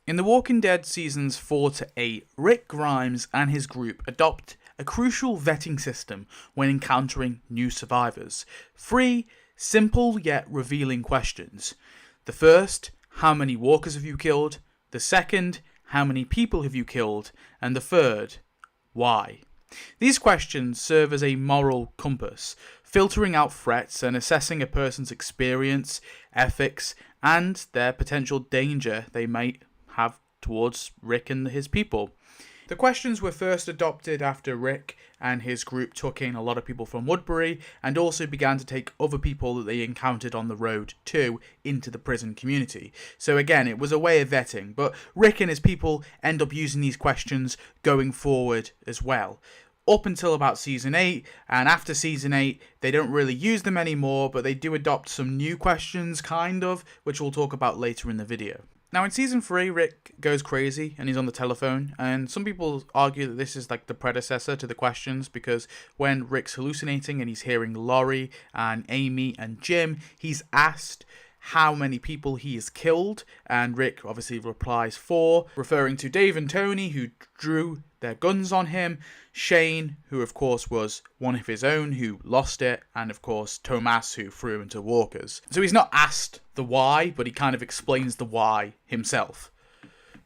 In The Walking Dead seasons 4 to 8, Rick Grimes and his group adopt a crucial vetting system when encountering new survivors. 3 simple yet revealing questions. The first, how many walkers have you killed? The second, how many people have you killed? And the third, why? These questions serve as a moral compass, filtering out threats and assessing a person's experience, ethics, and their potential danger they might have towards Rick and his people. The questions were first adopted after Rick and his group took in a lot of people from Woodbury and also began to take other people that they encountered on the road too into the prison community. So again, it was a way of vetting, but Rick and his people end up using these questions going forward as well. Up until about season 8, and after season 8, they don't really use them anymore, but they do adopt some new questions, kind of, which we'll talk about later in the video. Now in season 3, Rick goes crazy and he's on the telephone, and some people argue that this is like the predecessor to the questions, because when Rick's hallucinating and he's hearing Laurie and Amy and Jim, he's asked how many people he has killed, and Rick obviously replies 4, referring to Dave and Tony, who drew their guns on him, Shane, who of course was one of his own who lost it, and of course Tomas, who threw him into walkers. So he's not asked the why, but he kind of explains the why himself.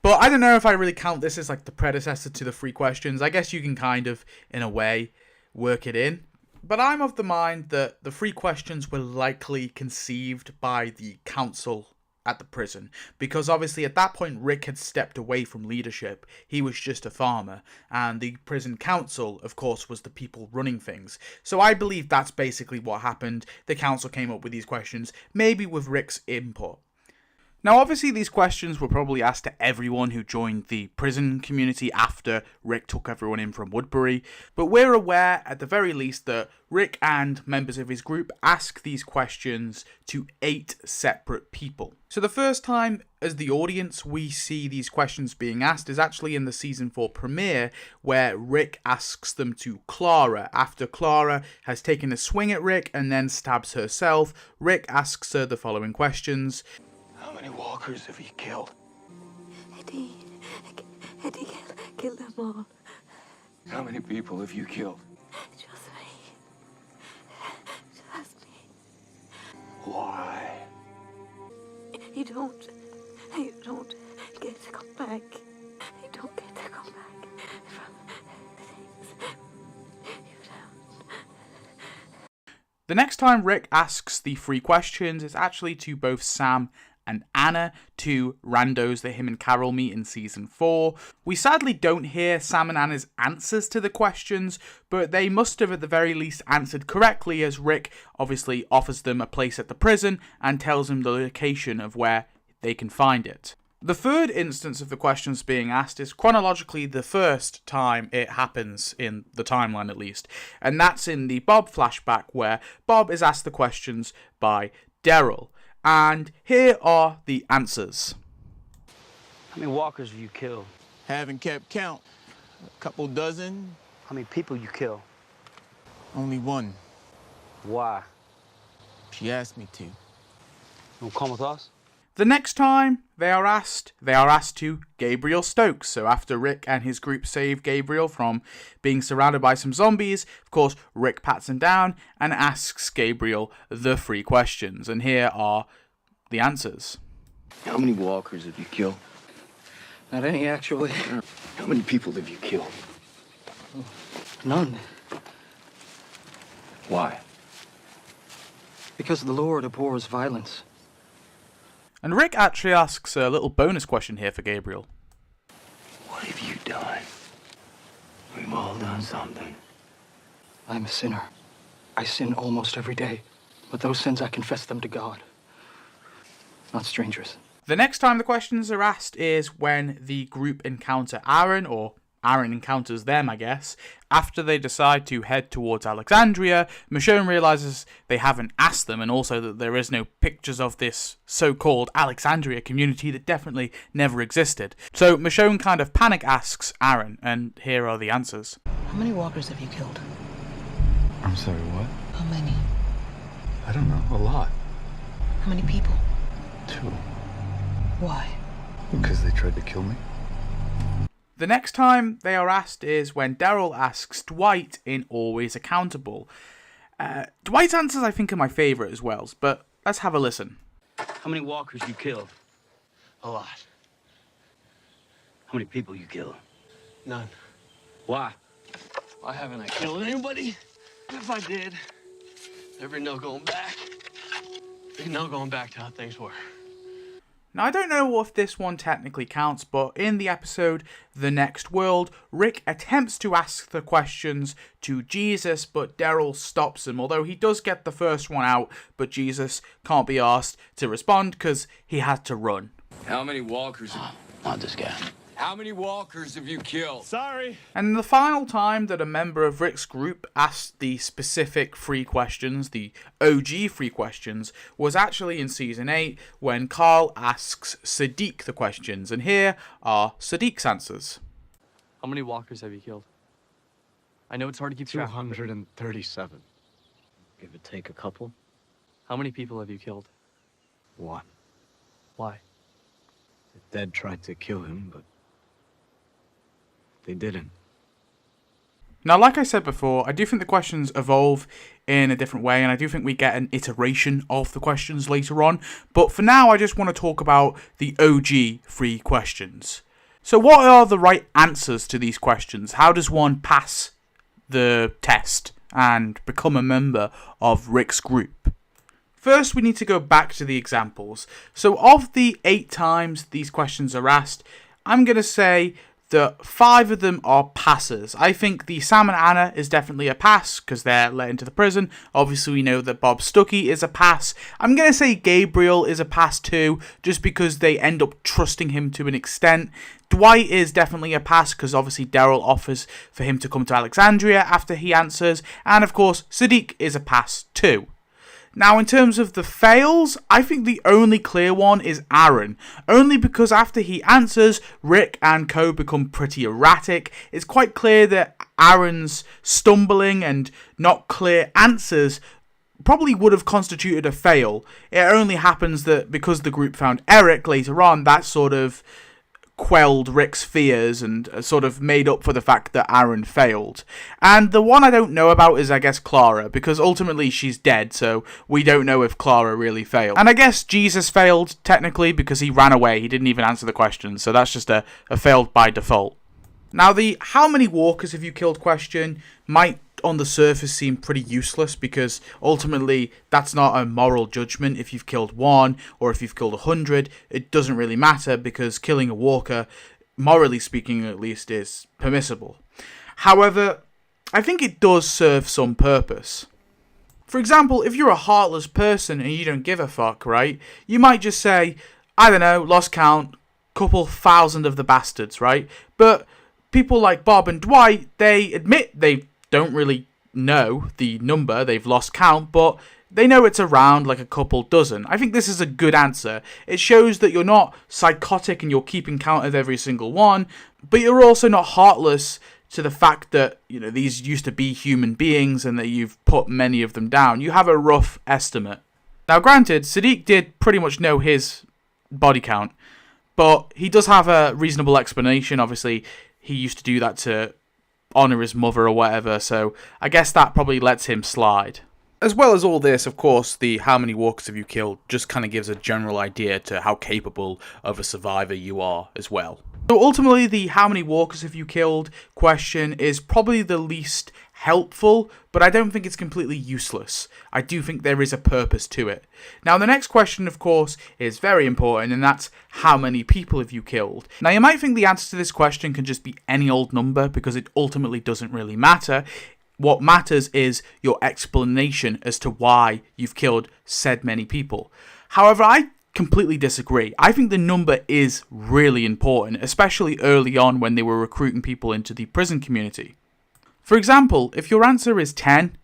But I don't know if I really count this as like the predecessor to the 3 questions. I guess you can kind of, in a way, work it in. But I'm of the mind that the 3 questions were likely conceived by the council at the prison, because obviously at that point Rick had stepped away from leadership. He was just a farmer, and the prison council, of course, was the people running things. So I believe that's basically what happened. The council came up with these questions, maybe with Rick's input. Now obviously these questions were probably asked to everyone who joined the prison community after Rick took everyone in from Woodbury, but we're aware at the very least that Rick and members of his group ask these questions to 8 separate people. So the first time as the audience we see these questions being asked is actually in the season 4 premiere, where Rick asks them to Clara. After Clara has taken a swing at Rick and then stabs herself, Rick asks her the following questions. How many walkers have you killed? Eddie killed them all. How many people have you killed? Just me. Why? You don't get to come back. You don't get to come back from the things you've done. The next time Rick asks the 3 questions is actually to both Sam and Anna, 2 randos that him and Carol meet in season 4. We sadly don't hear Sam and Anna's answers to the questions, but they must have at the very least answered correctly, as Rick obviously offers them a place at the prison and tells them the location of where they can find it. The third instance of the questions being asked is chronologically the first time it happens in the timeline at least, and that's in the Bob flashback where Bob is asked the questions by Daryl. And here are the answers. How many walkers have you killed? Haven't kept count. A couple dozen. How many people you kill? Only 1. Why? She asked me to. You wanna come with us? The next time they are asked to Gabriel Stokes. So after Rick and his group save Gabriel from being surrounded by some zombies, of course, Rick pats him down and asks Gabriel the 3 questions. And here are the answers. How many walkers have you killed? Not any, actually. How many people have you killed? None. Why? Because the Lord abhors violence. And Rick actually asks a little bonus question here for Gabriel. What have you done? We've all done something. I'm a sinner. I sin almost every day. But those sins, I confess them to God, not strangers. The next time the questions are asked is when the group encounter Aaron, or Aaron encounters them, I guess. After they decide to head towards Alexandria, Michonne realizes they haven't asked them, and also that there is no pictures of this so-called Alexandria community that definitely never existed. So Michonne kind of panic asks Aaron, and here are the answers. How many walkers have you killed? I'm sorry, what? How many? I don't know, a lot. How many people? 2. Why? Because they tried to kill me? The next time they are asked is when Daryl asks Dwight in Always Accountable. Dwight's answers, I think, are my favourite as well, but let's have a listen. How many walkers you killed? A lot. How many people you killed? None. Why? Why haven't I killed anybody? If I did, there'd be no going back. There'd be no going back to how things were. Now, I don't know if this one technically counts, but in the episode The Next World, Rick attempts to ask the questions to Jesus, but Daryl stops him, although he does get the first one out, but Jesus can't be asked to respond because he had to run. How many walkers? Not this guy. How many walkers have you killed? Sorry. And the final time that a member of Rick's group asked the specific free questions, the OG free questions, was actually in Season 8 when Carl asks Sadiq the questions. And here are Sadiq's answers. How many walkers have you killed? I know it's hard to keep track. 237. Give or take a couple. How many people have you killed? One. Why? The dead tried to kill him, but they didn't. Now, like I said before, I do think the questions evolve in a different way, and I do think we get an iteration of the questions later on. But for now, I just want to talk about the OG free questions. So what are the right answers to these questions? How does one pass the test and become a member of Rick's group? First, we need to go back to the examples. So of the 8 times these questions are asked, I'm going to say that 5 of them are passes. I think the Sam and Anna is definitely a pass because they're let into the prison. Obviously, we know that Bob Stuckey is a pass. I'm going to say Gabriel is a pass too, just because they end up trusting him to an extent. Dwight is definitely a pass because obviously Daryl offers for him to come to Alexandria after he answers. And of course, Sadiq is a pass too. Now, in terms of the fails, I think the only clear one is Aaron. Only because after he answers, Rick and co become pretty erratic. It's quite clear that Aaron's stumbling and not clear answers probably would have constituted a fail. It only happens that because the group found Eric later on, that sort of quelled Rick's fears and sort of made up for the fact that Aaron failed. And the one I don't know about is, I guess, Clara, because ultimately she's dead, so we don't know if Clara really failed. And I guess Jesus failed, technically, because he ran away. He didn't even answer the questions, so that's just a failed by default. Now, the how many walkers have you killed question might on the surface seem pretty useless because ultimately that's not a moral judgment. If you've killed 1 or if you've killed 100, it doesn't really matter because killing a walker, morally speaking at least, is permissible. However, I think it does serve some purpose. For example, if you're a heartless person and you don't give a fuck, right, you might just say, I don't know, lost count, couple thousand of the bastards, right? But people like Bob and Dwight, they admit they don't really know the number, they've lost count, but they know it's around like a couple dozen. I think this is a good answer. It shows that you're not psychotic and you're keeping count of every single one, but you're also not heartless to the fact that, you know, these used to be human beings and that you've put many of them down. You have a rough estimate. Now, granted, Sadiq did pretty much know his body count, but he does have a reasonable explanation. Obviously, he used to do that to honour his mother or whatever, so I guess that probably lets him slide. As well as all this, of course, the how many walkers have you killed just kind of gives a general idea to how capable of a survivor you are as well. So ultimately, the how many walkers have you killed question is probably the least helpful, but I don't think it's completely useless. I do think there is a purpose to it. Now, the next question, of course, is very important, and that's how many people have you killed? Now, you might think the answer to this question can just be any old number because it ultimately doesn't really matter. What matters is your explanation as to why you've killed said many people. However, I completely disagree. I think the number is really important, especially early on when they were recruiting people into the prison community. For example, if your answer is 10,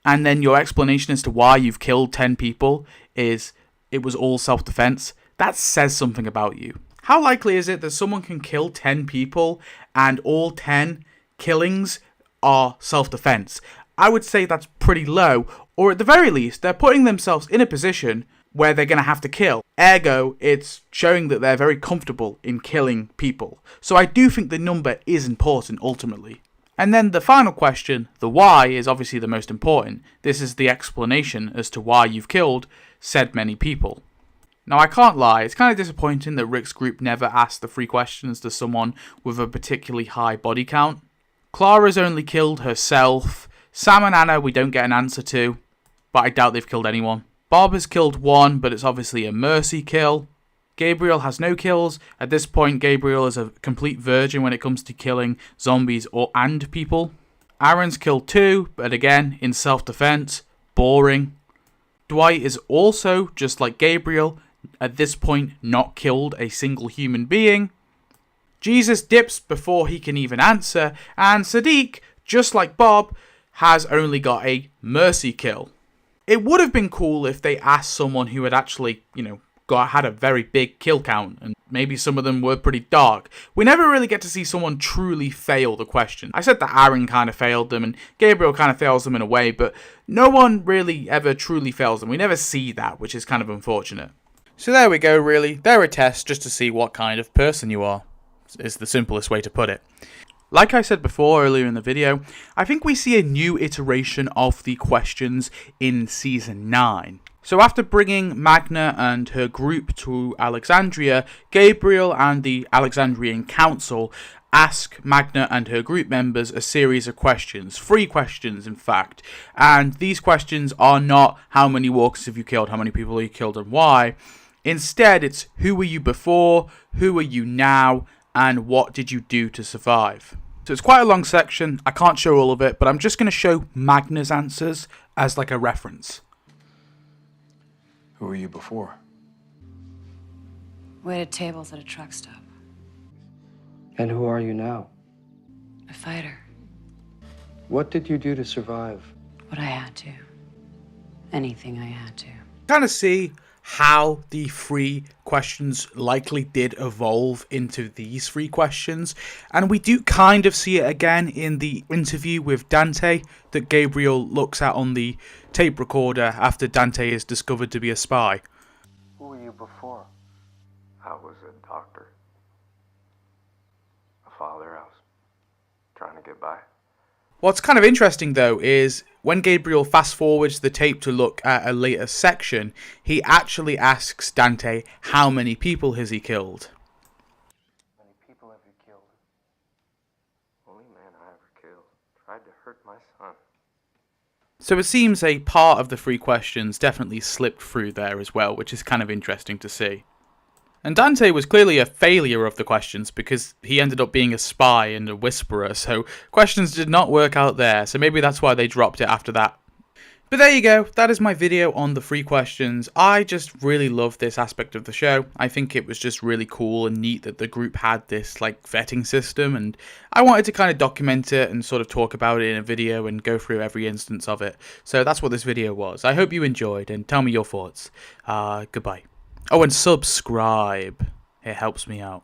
and then your explanation as to why you've killed 10 people is it was all self-defense, that says something about you. How likely is it that someone can kill 10 people and all 10 killings are self-defense? I would say that's pretty low, or at the very least, they're putting themselves in a position where they're going to have to kill. Ergo, it's showing that they're very comfortable in killing people. So I do think the number is important ultimately. And then the final question, the why, is obviously the most important. This is the explanation as to why you've killed said many people. Now I can't lie, it's kind of disappointing that Rick's group never asked the 3 questions to someone with a particularly high body count. Clara's only killed herself. Sam and Anna we don't get an answer to, but I doubt they've killed anyone. Bob has killed 1, but it's obviously a mercy kill. Gabriel has no kills. At this point, Gabriel is a complete virgin when it comes to killing zombies and people. Aaron's killed 2, but again, in self-defense. Boring. Dwight is also, just like Gabriel, at this point not killed a single human being. Jesus dips before he can even answer, and Sadiq, just like Bob, has only got a mercy kill. It would have been cool if they asked someone who had actually, had a very big kill count, and maybe some of them were pretty dark. We never really get to see someone truly fail the question. I said that Aaron kind of failed them, and Gabriel kind of fails them in a way, but no one really ever truly fails them. We never see that, which is kind of unfortunate. So there we go, really. They're a test just to see what kind of person you are, is the simplest way to put it. Like I said before earlier in the video, I think we see a new iteration of the questions in Season 9. So after bringing Magna and her group to Alexandria, Gabriel and the Alexandrian Council ask Magna and her group members a series of questions, 3 questions in fact, and these questions are not how many walkers have you killed, how many people have you killed and why. Instead, it's who were you before, who are you now, and what did you do to survive? So it's quite a long section, I can't show all of it, but I'm just going to show Magna's answers as like a reference. Who were you before? Waited tables at a truck stop. And who are you now? A fighter. What did you do to survive? What I had to. Anything I had to. Kind of see how the 3 questions likely did evolve into these 3 questions, and we do kind of see it again in the interview with Dante that Gabriel looks at on the tape recorder after Dante is discovered to be a spy. Who were you before? I was a doctor. A father. I was trying to get by. What's kind of interesting though is when Gabriel fast forwards the tape to look at a later section, he actually asks Dante how many people has he killed. How many people have you killed? Only man I ever killed. Tried to hurt my son. So it seems a part of the 3 questions definitely slipped through there as well, which is kind of interesting to see. And Dante was clearly a failure of the questions because he ended up being a spy and a whisperer, so questions did not work out there, so maybe that's why they dropped it after that. But there you go, that is my video on the 3 questions. I just really love this aspect of the show. I think it was just really cool and neat that the group had this vetting system, and I wanted to kind of document it and sort of talk about it in a video and go through every instance of it. So that's what this video was. I hope you enjoyed and tell me your thoughts. Goodbye. Oh, and subscribe. It helps me out.